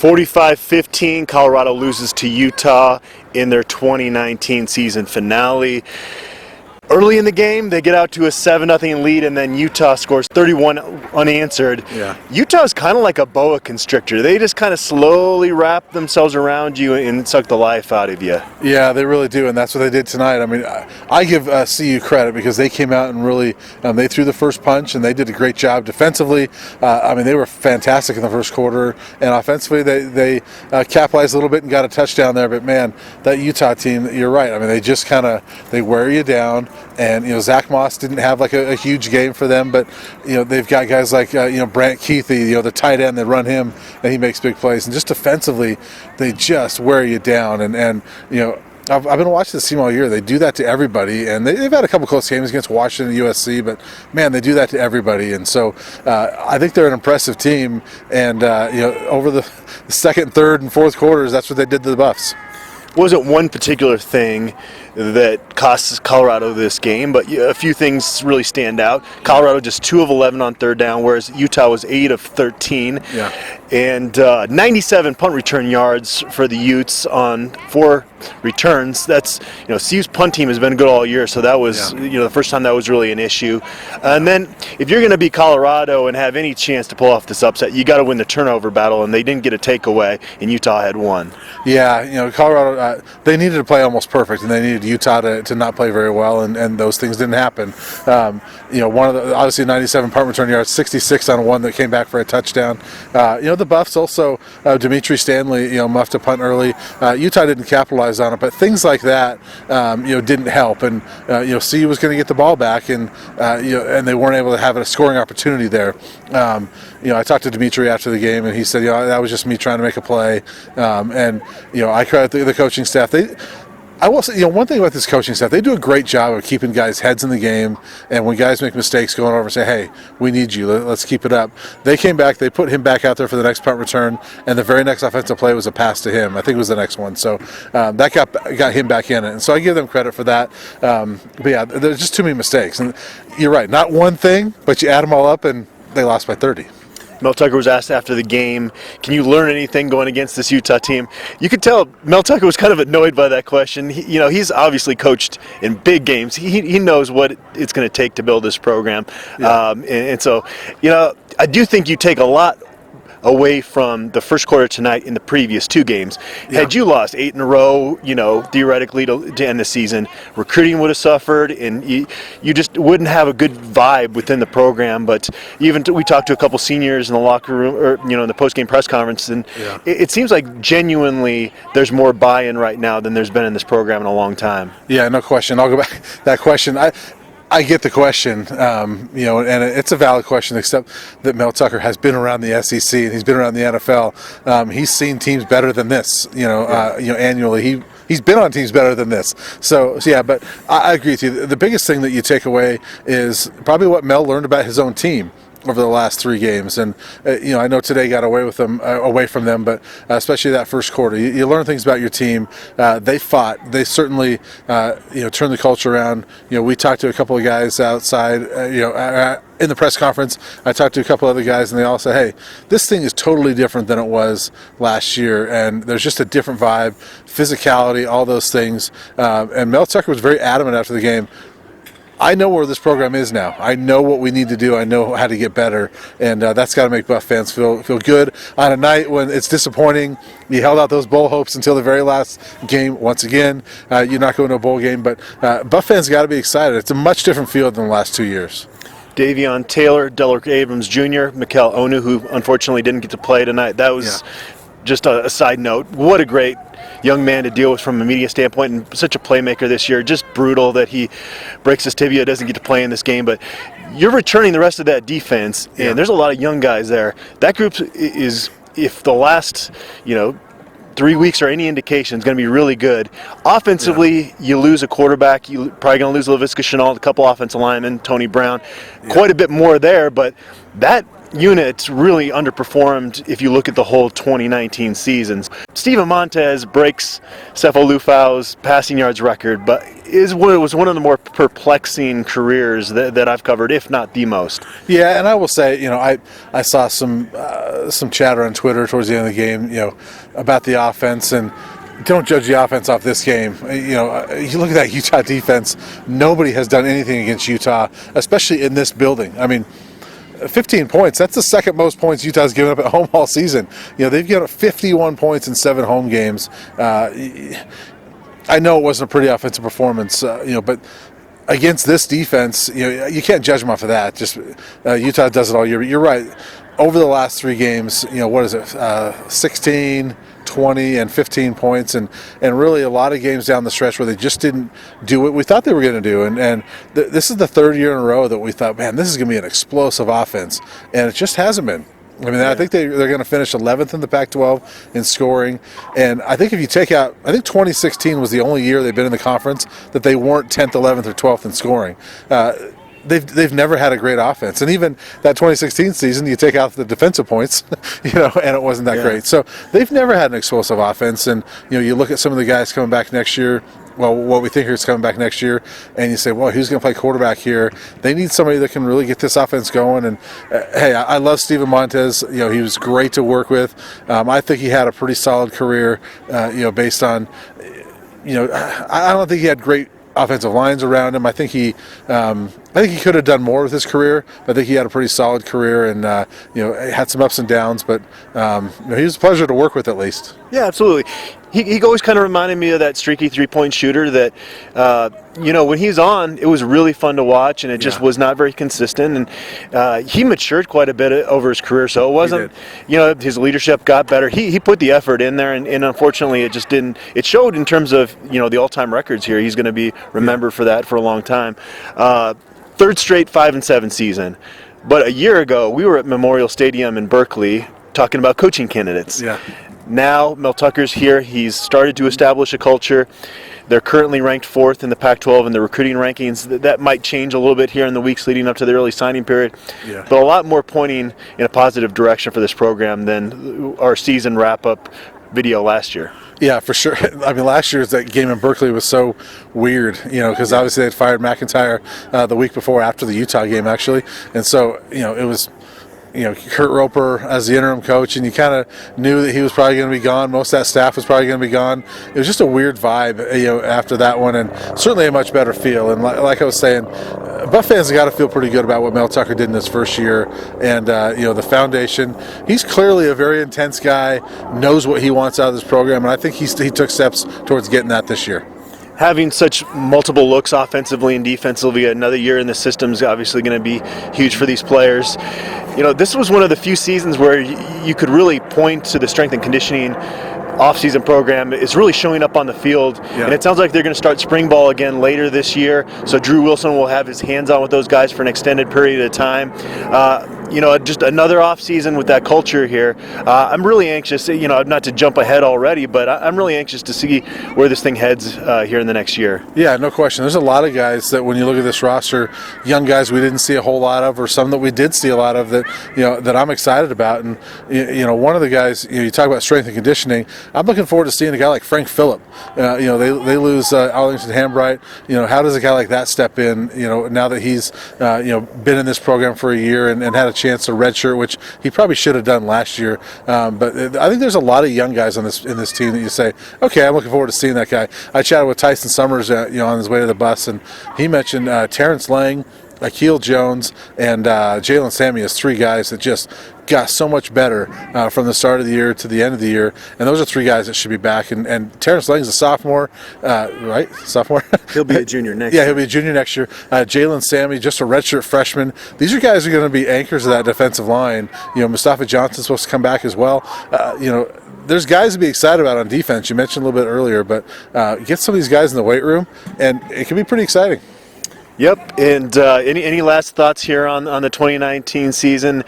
45-15, Colorado loses to Utah in their 2019 season finale. Early in the game, they get out to a 7-0 lead, and then Utah scores 31 unanswered. Yeah. Utah's kind of like a boa constrictor. They just kind of slowly wrap themselves around you and suck the life out of you. Yeah, they really do, and that's what they did tonight. I mean, I give CU credit because they came out and really they threw the first punch, and they did a great job defensively. I mean, they were fantastic in the first quarter, and offensively they capitalized a little bit and got a touchdown there. But man, that Utah team, you're right. I mean, they just they wear you down. And Zach Moss didn't have like a huge game for them, but they've got guys like Brant Keithy, the tight end. They run him, and he makes big plays. And just defensively, they just wear you down. And I've been watching this team all year. They do that to everybody, and they've had a couple close games against Washington and USC, but man, they do that to everybody. And so I think they're an impressive team. And over the second, third, and fourth quarters, that's what they did to the Buffs. Wasn't one particular thing that cost Colorado this game, but a few things really stand out. Colorado just 2 of 11 on third down, whereas Utah was 8 of 13. Yeah. And 97 punt return yards for the Utes on 4 returns. That's CU's punt team has been good all year, so that was the first time that was really an issue. And then if you're going to be Colorado and have any chance to pull off this upset, you got to win the turnover battle, and they didn't get a takeaway, and Utah had one. Yeah, Colorado they needed to play almost perfect, and they needed Utah to not play very well, and those things didn't happen. One of the obviously 97 punt return yards, 66 on one that came back for a touchdown. The Buffs also Dimitri Stanley muffed a punt early. Utah didn't capitalize on it, but things like that didn't help, and CU was going to get the ball back, and they weren't able to have a scoring opportunity there. I talked to Dimitri after the game, and he said, that was just me trying to make a play, and I credit the coaching staff. I will say, one thing about this coaching staff, they do a great job of keeping guys' heads in the game, and when guys make mistakes, going over and say, hey, we need you, let's keep it up. They came back, they put him back out there for the next punt return, and the very next offensive play was a pass to him. I think it was the next one. So that got him back in it. And so I give them credit for that. But yeah, there's just too many mistakes. And you're right, not one thing, but you add them all up, and they lost by 30. Mel Tucker was asked after the game, can you learn anything going against this Utah team? You could tell Mel Tucker was kind of annoyed by that question. He's obviously coached in big games. He knows what it's going to take to build this program. Yeah. And so, I do think you take a lot away from the first quarter tonight in the previous 2 games. Yeah. Had you lost 8 in a row, theoretically to end the season, recruiting would have suffered, and you just wouldn't have a good vibe within the program. But even we talked to a couple seniors in the locker room, or in the post-game press conference, and it seems like genuinely there's more buy-in right now than there's been in this program in a long time. Yeah, no question. I'll go back to that question. I get the question, and it's a valid question, except that Mel Tucker has been around the SEC and he's been around the NFL. He's seen teams better than this, annually. He's been on teams better than this. So yeah, but I agree with you. The biggest thing that you take away is probably what Mel learned about his own team over the last 3 games, and I know today got away from them, but especially that first quarter, you learn things about your team. They fought. They certainly turned the culture around. We talked to a couple of guys outside. In the press conference, I talked to a couple other guys, and they all said, hey, this thing is totally different than it was last year, and there's just a different vibe, physicality, all those things. And Mel Tucker was very adamant after the game. I know where this program is now. I know what we need to do. I know how to get better, and that's got to make Buff fans feel good on a night when it's disappointing. You held out those bowl hopes until the very last game. Once again, you're not going to a bowl game, but Buff fans got to be excited. It's a much different field than the last 2 years. Davion Taylor, Delrick Abrams Jr., Mikel Onu, who unfortunately didn't get to play tonight. That was just a side note. What a great young man to deal with from a media standpoint, and such a playmaker this year. Just brutal that he breaks his tibia, doesn't get to play in this game, but you're returning the rest of that defense, and there's a lot of young guys there. That group is, if the last 3 weeks are any indication, is going to be really good. Offensively, you lose a quarterback. You're probably going to lose Laviska Shenault, a couple offensive linemen, Tony Brown. Quite a bit more there, but that unit really underperformed if you look at the whole 2019 season. Steven Montez breaks Sefo Lufau's passing yards record, but was one of the more perplexing careers that I've covered, if not the most. Yeah, and I will say, I saw some chatter on Twitter towards the end of the game, about the offense, and don't judge the offense off this game. You look at that Utah defense. Nobody has done anything against Utah, especially in this building. I mean, 15 points. That's the second most points Utah's given up at home all season. They've given up 51 points in 7 home games. I know it wasn't a pretty offensive performance, but against this defense, you can't judge them off of that. Just Utah does it all year. But you're right. Over the last 3 games, what is it? 16, 20, and 15 points, and really a lot of games down the stretch where they just didn't do what we thought they were going to do. And this is the 3rd year in a row that we thought, man, this is going to be an explosive offense, and it just hasn't been. I mean, I think they're going to finish 11th in the Pac-12 in scoring, and I think if you take out, I think 2016 was the only year they've been in the conference that they weren't 10th, 11th, or 12th in scoring. They've never had a great offense, and even that 2016 season, you take out the defensive points, and it wasn't that great. So they've never had an explosive offense, and you look at some of the guys coming back next year. Well, what we think is coming back next year, and you say, well, who's going to play quarterback here? They need somebody that can really get this offense going. And hey, I love Steven Montez. He was great to work with. I think he had a pretty solid career. Based on, I don't think he had great offensive lines around him. I think he could have done more with his career. I think he had a pretty solid career, and had some ups and downs. But he was a pleasure to work with, at least. Yeah, absolutely. He always kind of reminded me of that streaky 3-point shooter that, when he's on, it was really fun to watch, and it just was not very consistent. And he matured quite a bit over his career, so it wasn't, his leadership got better. He put the effort in there, and unfortunately it just didn't. It showed in terms of, the all-time records here. He's going to be remembered for that for a long time. 3rd straight 5-7 season. But a year ago, we were at Memorial Stadium in Berkeley talking about coaching candidates. Yeah. Now, Mel Tucker's here. He's started to establish a culture. They're currently ranked 4th in the Pac-12 in the recruiting rankings. That might change a little bit here in the weeks leading up to the early signing period. Yeah. But a lot more pointing in a positive direction for this program than our season wrap-up video last year. Yeah, for sure. I mean, last year's that game in Berkeley was so weird, because obviously they'd fired McIntyre the week before after the Utah game, actually. And so, it was Kurt Roper as the interim coach, and you kind of knew that he was probably going to be gone. Most of that staff was probably going to be gone. It was just a weird vibe, after that one, and certainly a much better feel. And like I was saying, Buff fans have got to feel pretty good about what Mel Tucker did in his first year, and the foundation. He's clearly a very intense guy, knows what he wants out of this program, and I think he took steps towards getting that this year. Having such multiple looks offensively and defensively, another year in the system is obviously going to be huge for these players. This was one of the few seasons where you could really point to the strength and conditioning off-season program is really showing up on the field, and it sounds like they're going to start spring ball again later this year. So Drew Wilson will have his hands on with those guys for an extended period of time. Just another off-season with that culture here. I'm really anxious, not to jump ahead already, but I'm really anxious to see where this thing heads here in the next year. Yeah, no question. There's a lot of guys that when you look at this roster, young guys we didn't see a whole lot of, or some that we did see a lot of that I'm excited about. And one of the guys, you talk about strength and conditioning. I'm looking forward to seeing a guy like Frank Phillip. They lose Arlington Hambright. How does a guy like that step in? Now that he's been in this program for a year and had a chance to redshirt, which he probably should have done last year. But I think there's a lot of young guys in this team that you say, okay, I'm looking forward to seeing that guy. I chatted with Tyson Summers, on his way to the bus, and he mentioned Terrence Lang, Akeel Jones, and Jalen Sammy as 3 guys that just got so much better from the start of the year to the end of the year. And those are 3 guys that should be back. And Terrence Lang's a sophomore, right? Sophomore? He'll be a junior next year. Yeah, he'll be a junior next year. Jalen Sammy, just a redshirt freshman. These are guys who are going to be anchors of that defensive line. Mustafa Johnson's supposed to come back as well. There's guys to be excited about on defense. You mentioned a little bit earlier, but get some of these guys in the weight room, and it can be pretty exciting. Yep, and any last thoughts here on the 2019 season?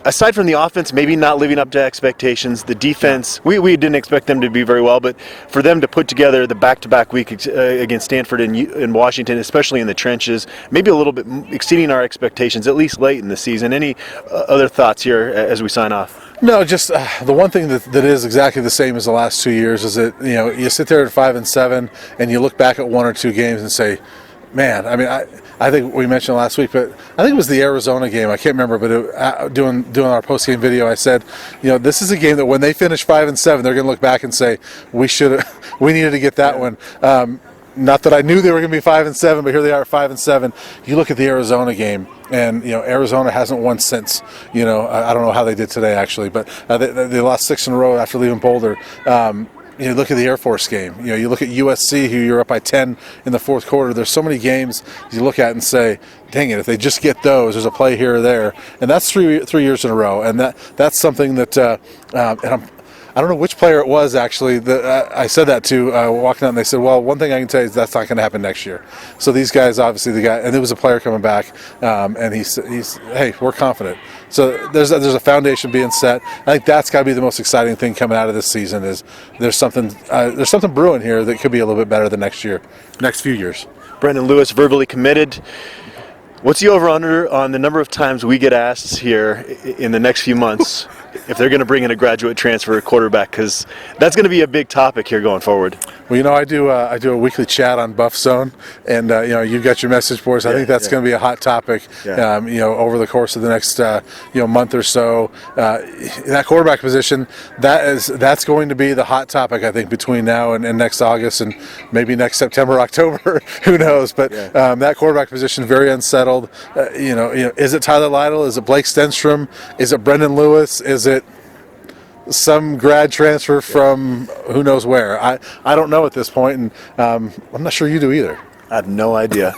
aside from the offense, maybe not living up to expectations, the defense, we didn't expect them to be very well, but for them to put together the back-to-back week against Stanford and Washington, especially in the trenches, maybe a little bit exceeding our expectations, at least late in the season. Any other thoughts here as we sign off? No, just the one thing that is exactly the same as the last 2 years is that, you sit there at 5-7 and you look back at 1 or 2 games and say, man, I mean, I think we mentioned last week, but I think it was the Arizona game. I can't remember, but doing our post-game video, I said, this is a game that when they finish 5-7, they're going to look back and say, we needed to get that one. Not that I knew they were going to be 5-7, but here they are at 5-7. You look at the Arizona game, and Arizona hasn't won since. I don't know how they did today actually, but they lost 6 in a row after leaving Boulder. You look at the Air Force game. You look at USC, who you're up by 10 in the fourth quarter. There's so many games you look at and say, dang it, if they just get those, there's a play here or there. And that's three years in a row. And that's something that, and I don't know which player it was actually that I said that to walking out, and they said, well, one thing I can tell you is that's not going to happen next year. So these guys, obviously the guy, and there was a player coming back, and he's hey, we're confident. So there's a foundation being set. I think that's got to be the most exciting thing coming out of this season is there's something brewing here that could be a little bit better than next few years. Brendan Lewis verbally committed. What's the over-under on the number of times we get asked here in the next few months if they're going to bring in a graduate transfer quarterback? Because that's going to be a big topic here going forward. Well, I do a weekly chat on Buff Zone, and you've got your message boards. I think that's going to be a hot topic. Over the course of the next month or so. That quarterback position, that's going to be the hot topic, I think, between now and next August, and maybe next September, October. Who knows? But that quarterback position very unsettled. Is it Tyler Lytle? Is it Blake Stenstrom? Is it Brendan Lewis? Is it some grad transfer from who knows where? I don't know at this point, and I'm not sure you do either. I have no idea.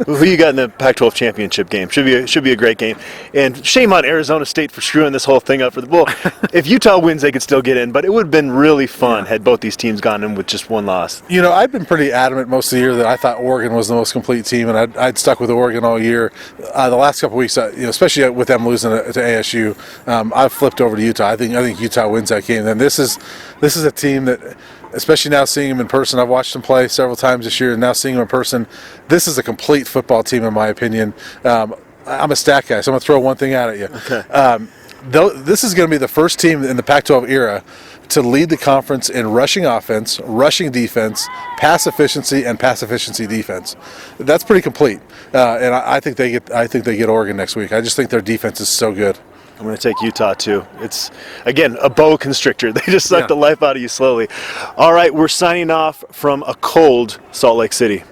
Who you got in the Pac-12 championship game? Should be a great game. And shame on Arizona State for screwing this whole thing up for the bull. If Utah wins, they could still get in, but it would have been really fun had both these teams gone in with just one loss. I've been pretty adamant most of the year that I thought Oregon was the most complete team, and I'd stuck with Oregon all year. The last couple of weeks, especially with them losing to ASU, I've flipped over to Utah. I think Utah wins that game. And this is a team that, especially now seeing them in person, I've watched them play several times this year, and now seeing them in person, this is a complete football team in my opinion. I'm a stat guy, so I'm going to throw one thing out at you. Okay. This is going to be the first team in the Pac-12 era to lead the conference in rushing offense, rushing defense, pass efficiency, and pass efficiency defense. That's pretty complete, and I think they get Oregon next week. I just think their defense is so good. I'm going to take Utah, too. It's, again, a boa constrictor. They just suck the life out of you slowly. All right, we're signing off from a cold Salt Lake City.